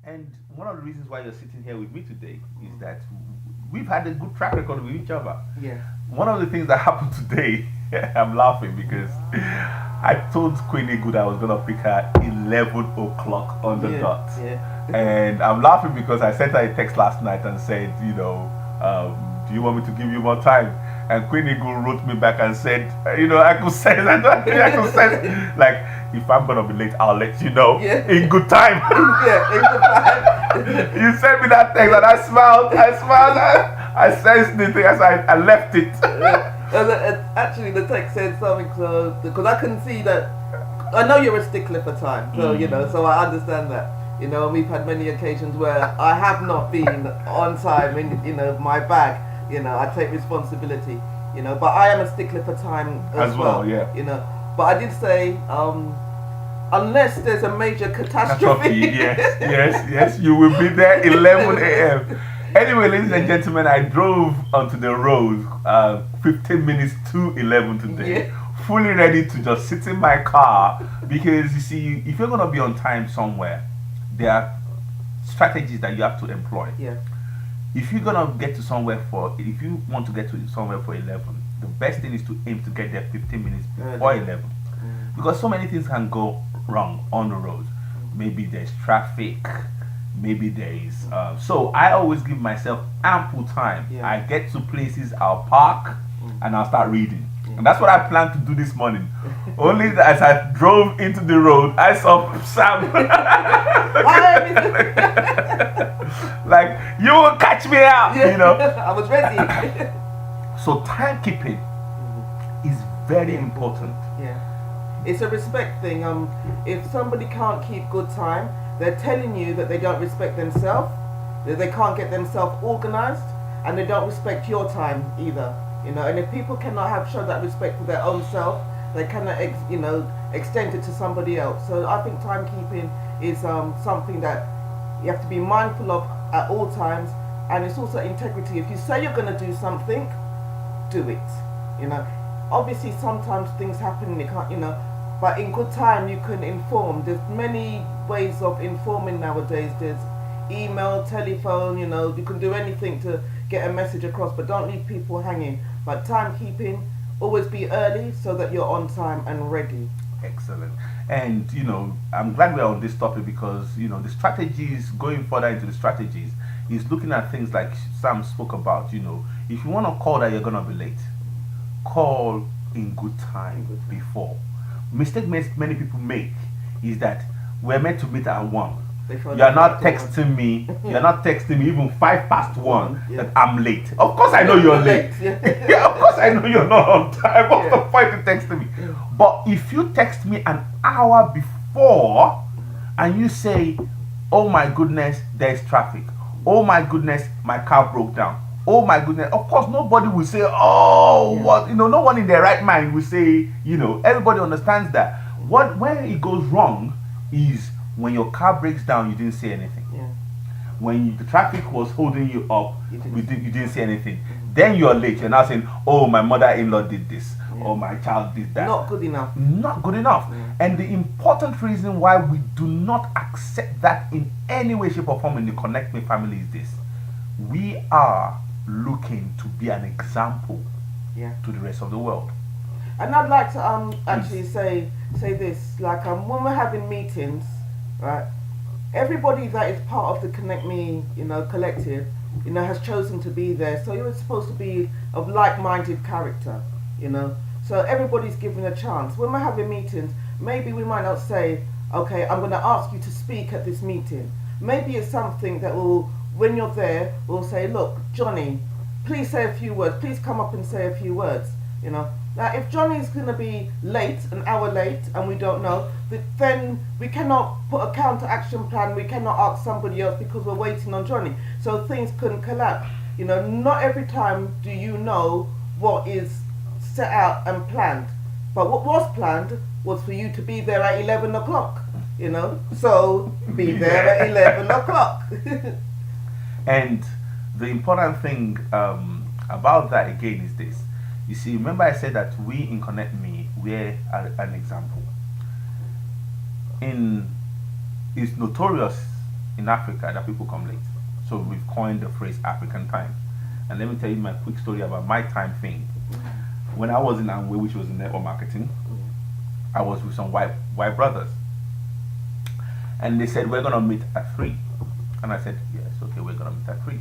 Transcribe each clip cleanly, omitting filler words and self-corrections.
And one of the reasons why you're sitting here with me today is that we've had a good track record with each other. Yeah. One of the things that happened today, I'm laughing because I told Queenie Good I was gonna pick her 11 o'clock on the Yeah. dot, Yeah. and I'm laughing because I sent her a text last night and said, do you want me to give you more time? And Queenie Good wrote me back and said, I could sense, I could sense, like, if I'm gonna be late, I'll let you know Yeah. in good time. Yeah. In the time. You sent me that text and I smiled. I sensed the thing as I left it. Actually, the text said something because I can see that. I know you're a stickler for time, so so I understand that. We've had many occasions where I have not been on time in my bag. I take responsibility. But I am a stickler for time as well. Yeah. But I did say, unless there's a major catastrophe. Yes, you will be there 11 a.m. Anyway, ladies and gentlemen, I drove onto the road 15 minutes to 11 today, fully ready to just sit in my car because you see, if you're gonna be on time somewhere, there are strategies that you have to employ. Yeah. If you're gonna get to somewhere if you want to get to somewhere for 11, the best thing is to aim to get there 15 minutes before 11, because so many things can go wrong on the road. Maybe there's traffic, maybe there is. So I always give myself ample time. Yeah. I get to places, I'll park, and I'll start reading. And that's what I plan to do this morning. Only as I drove into the road, I saw Sam. Like, you will catch me out, I was ready. So timekeeping is very important. Yeah. It's a respect thing. If somebody can't keep good time, they're telling you that they don't respect themselves, that they can't get themselves organized, and they don't respect your time either. And if people cannot show that respect for their own self, they cannot extend it to somebody else. So I think timekeeping is something that you have to be mindful of at all times, and it's also integrity. If you say you're going to do something, do it. Obviously sometimes things happen and you can't, but in good time you can inform. There's many ways of informing nowadays. There's email, telephone, you can do anything to get a message across, but don't leave people hanging. But timekeeping, always be early so that you're on time and ready. Excellent. And I'm glad we're on this topic because the strategies, going further into the strategies, is looking at things like Sam spoke about. If you want to call that you're gonna be late, call in good time before. Mistake many people make is that we're meant to meet at 1. You're not texting me. You're not texting me even 1:05 that I'm late. Of course I know you're late. Yeah, of course I know you're not on time. What's the point in texting me? But if you text me an hour before and you say, "Oh my goodness, there's traffic. Oh my goodness, my car broke down. Oh my goodness," of course nobody will say, "Oh, what?" No one in their right mind will say. Everybody understands that. Where it goes wrong is when your car breaks down, you didn't say anything. Yeah. When the traffic was holding you up, you didn't say anything. Then you're late. You're now saying, "Oh, my mother-in-law did this. Or my child did that." Not good enough. Not good enough. Yeah. And the important reason why we do not accept that in any way, shape, or form in the Connect Me family is this: we are looking to be an example to the rest of the world. And I'd like to actually say this, like when we're having meetings, right? Everybody that is part of the Connect Me, collective, has chosen to be there. So you're supposed to be of like-minded character, So everybody's given a chance. When we're having meetings, maybe we might not say, "Okay, I'm going to ask you to speak at this meeting." Maybe it's something that will, when you're there, we'll say, "Look, Johnny, please say a few words. Please come up and say a few words." Now, if Johnny's going to be late, an hour late, and we don't know, then we cannot put a counter-action plan. We cannot ask somebody else because we're waiting on Johnny. So things can collapse. Not every time do you know what is set out and planned. But what was planned was for you to be there at 11 o'clock. So be there at 11 o'clock. And the important thing about that again is this. You see, remember I said that we in Connect Me, we're an example. It's notorious in Africa that people come late. So we've coined the phrase African time. And let me tell you my quick story about my time thing. When I was in Amway, which was in network marketing, I was with some white brothers. And they said, we're going to meet at 3. And I said, yes, okay, we're going to meet at 3.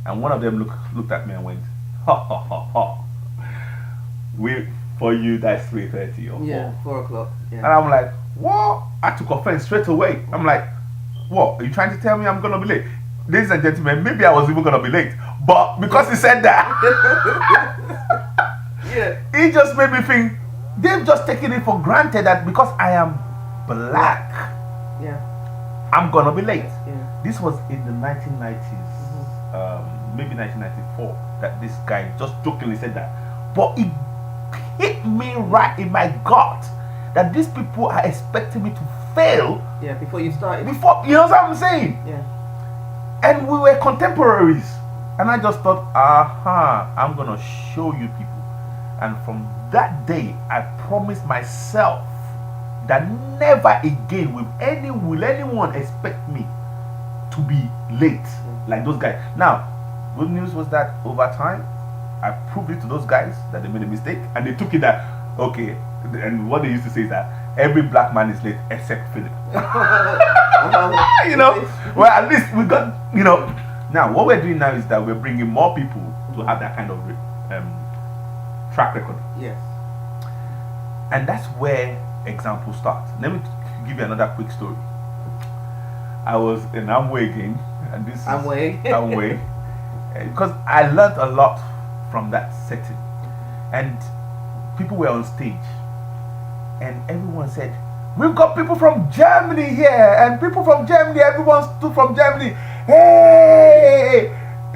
And one of them looked at me and went, ha, ha, ha, ha. For you, that's 3:30 or 4. Yeah, 4 o'clock. Yeah. And I'm like, what? I took offense straight away. I'm like, what? Are you trying to tell me I'm going to be late? Ladies and gentlemen, maybe I was even going to be late. But because he said that, yeah, it just made me think, they've just taken it for granted that because I am black, yeah, I'm going to be late. yeah. This was in the 1990s, maybe 1994, that this guy just jokingly said that. But it hit me right in my gut that these people are expecting me to fail. Yeah, before you started. Before, you know what I'm saying? Yeah. And we were contemporaries. And I just thought, I'm going to show you people. And from that day, I promised myself that never again will anyone expect me to be late like those guys. Now, good news was that over time, I proved it to those guys that they made a mistake, and they took it that, okay, and what they used to say is that every black man is late except Philip. You know, well, at least we got, you know. Now, what we're doing now is that we're bringing more people to have that kind of track record. Yes. And that's where examples start. Let me give you another quick story. I was in Amway again, and this is Amway, because I learned a lot from that setting. And people were on stage, and everyone said, we've got people from Germany here, and people from Germany, everyone stood from Germany. Hey!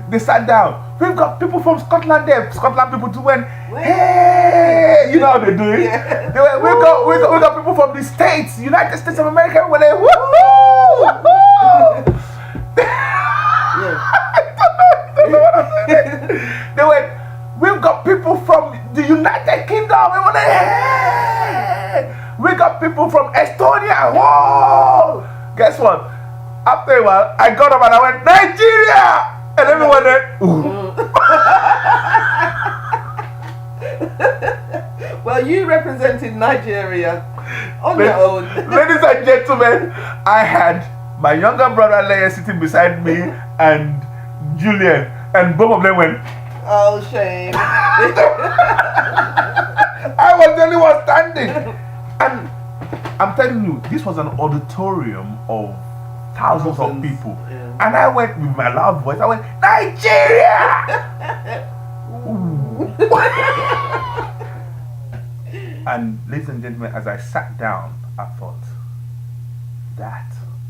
They sat down. We've got people from Scotland there. Scotland people too went, hey! You know how they do it? Yeah. They went, we got people from the States, United States of America, when they woohoo! Yeah. I don't know what I'm saying. They went, we've got people from the United Kingdom. We went, hey! We got people from Estonia. Whoa! Guess what? After a while, I got up and I went, Nigeria! And everyone went, ooh. Well, you represented Nigeria on your own. Ladies and gentlemen, I had my younger brother Leia sitting beside me and Julian, and both of them went, oh, shame. I was the only one standing. And I'm telling you, this was an auditorium of thousands of people. Yeah. And I went with my loud voice, I went, Nigeria! And ladies and gentlemen, as I sat down, I thought,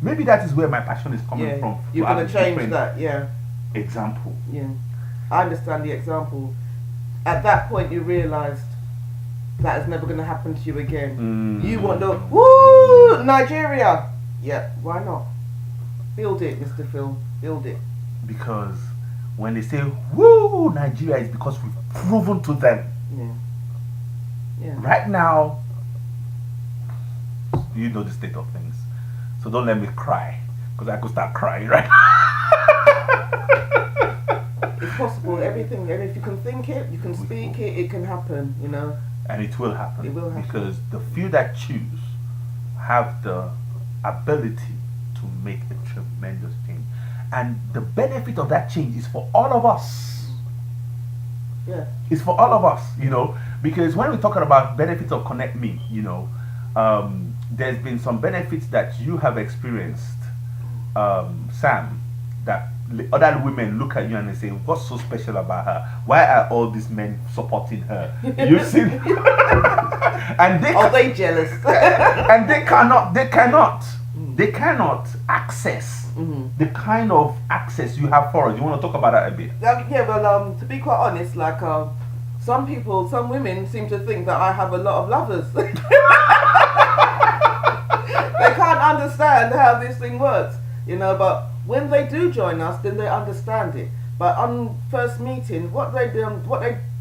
maybe that is where my passion is coming from. You're going to change that, yeah. Example. Yeah. I understand the example. At that point, you realised that is never going to happen to you again. You want the, woo, Nigeria! Yeah, why not? Build it, Mr. Phil. Build it. Because when they say, woo, Nigeria, is because we've proven to them. Yeah. Yeah. Right now, you know the state of things. So don't let me cry. Because I could start crying right now. It's possible, everything. And if you can think it, you can speak it, it can happen, you know. And it will happen. It will happen. Because the few that choose have the ability to make a tremendous change. And the benefit of that change is for all of us. Yeah. It's for all of us, you know. Because when we're talking about benefits of Connect Mie, you know, there's been some benefits that you have experienced, Sam, that other women look at you and they say, what's so special about her? Why are all these men supporting her? You see? And they jealous? And they cannot access the kind of access you have for us. You want to talk about that a bit? Yeah, well, to be quite honest, like, some women seem to think that I have a lot of lovers. They can't understand how this thing works, you know, but when they do join us, then they understand it. But on first meeting, what they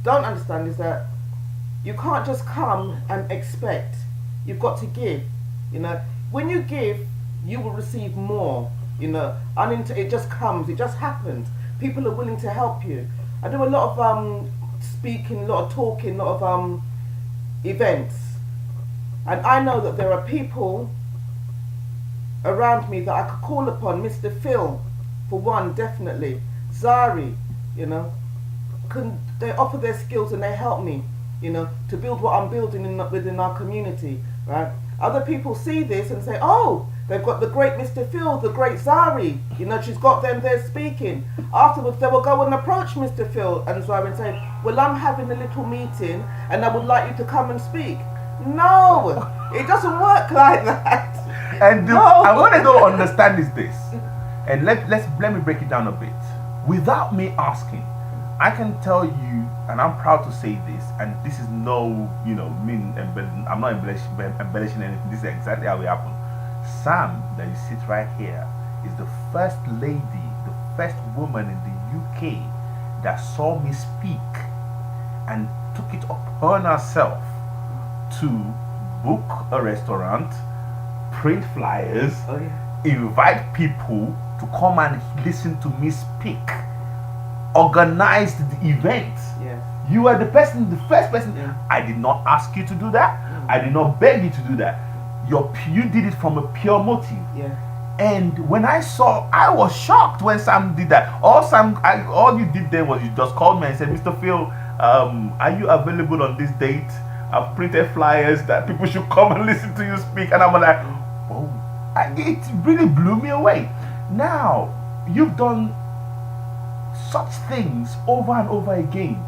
don't understand is that you can't just come and expect. You've got to give, you know. When you give, you will receive more. It just comes. It just happens. People are willing to help you. I do a lot of speaking, a lot of talking, a lot of events, and I know that there are people around me that I could call upon. Mr. Phil, for one, definitely. Zari, they offer their skills and they help me, to build what I'm building within our community, right? Other people see this and say, oh, they've got the great Mr. Phil, the great Zari, she's got them there speaking. Afterwards, they will go and approach Mr. Phil and Zari and say, well, I'm having a little meeting and I would like you to come and speak. No, it doesn't work like that. And No. I want to don't understand is this, and let me break it down a bit. Without me asking, I can tell you, and I'm proud to say this, and this is no, I'm not embellishing anything. This is exactly how it happened. Sam, that you sit right here, is the first lady, the first woman in the UK that saw me speak and took it upon herself to book a restaurant, print flyers, invite people to come and listen to me speak, organize the event. Yes. You are the first person. Yeah. I did not ask you to do that. I did not beg you to do that. You did it from a pure motive. Yeah. And when I was shocked when Sam did that. All you did then was you just called me and said, Mr. Phil, are you available on this date? I've printed flyers that people should come and listen to you speak. And I'm like, oh, it really blew me away. Now, you've done such things over and over again.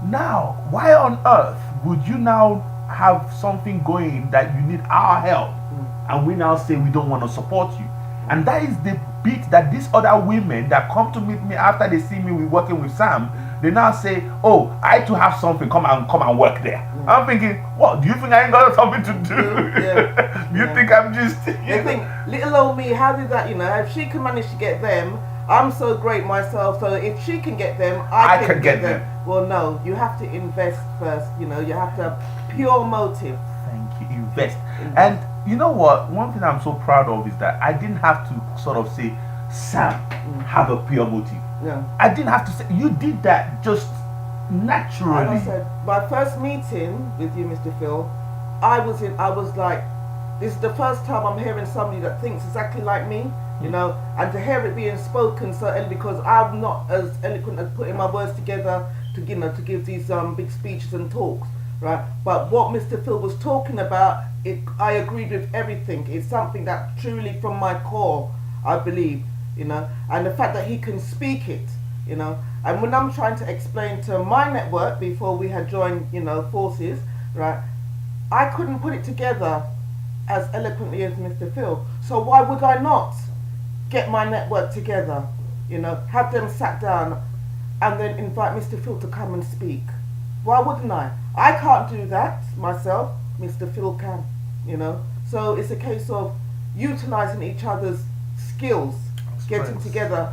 Now, why on earth would you now have something going that you need our help, and we now say we don't want to support you? And that is the bit that these other women that come to meet me after they see me working with Sam, they now say, oh, I too have something, come and work there. I'm thinking, what, do you think I ain't got something to do? Yeah. You think I'm just They think, little old me, how did that, if she can manage to get them, I'm so great myself, so if she can get them, I can get them. Well, no, you have to invest first, you have to have pure motive. Thank you, invest. And you know what, one thing I'm so proud of is that I didn't have to sort of say, Sam, have a pure motive. Yeah. I didn't have to say, you did that just naturally. And I said, my first meeting with you, Mr. Phil, I was like, this is the first time I'm hearing somebody that thinks exactly like me, and to hear it being spoken so eloquently, because I'm not as eloquent as putting my words together to give these big speeches and talks, right? But what Mr. Phil was talking about, I agreed with everything. It's something that truly from my core, I believe, and the fact that he can speak it, and when I'm trying to explain to my network before we had joined, forces, right, I couldn't put it together as eloquently as Mr. Phil. So why would I not get my network together, have them sat down and then invite Mr. Phil to come and speak? Why wouldn't I? I can't do that myself. Mr. Phil can, So it's a case of utilizing each other's skills, getting together,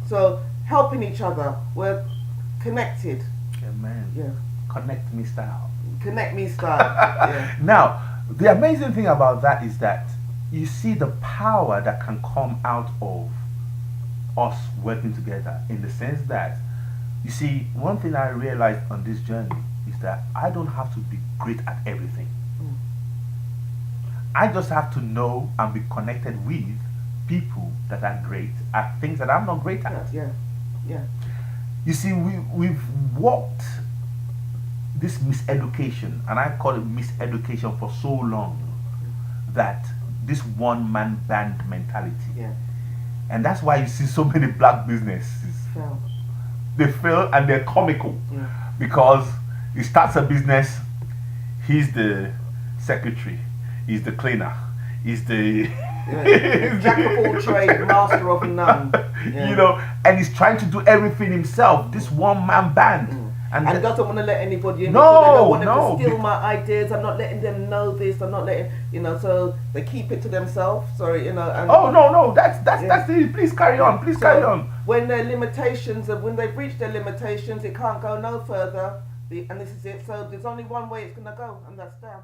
So helping each other. We're connected. Amen. Yeah. Connect me style. Connect me style. Yeah. Now, the amazing thing about that is that you see the power that can come out of us working together, in the sense that, you see, one thing I realized on this journey is that I don't have to be great at everything. I just have to know and be connected with people that are great at things that I'm not great at. Yeah. You see, we've walked this miseducation, and I call it miseducation, for so long, that this one-man band mentality. Yeah. And that's why you see so many black businesses. So, They fail and they're comical. yeah. Because he starts a business, he's the secretary, he's the cleaner, he's the Jack of all trades, master of none. Yeah. And he's trying to do everything himself. This one-man band. And doesn't want to let anybody in. No, because they don't want them no, to steal my ideas. I'm not letting them know this. I'm not letting, so they keep it to themselves. Sorry, And, oh no, that's it. Please carry on. Please carry on. When their limitations, when they've reached their limitations, it can't go no further. And this is it. So there's only one way it's gonna go, and that's down.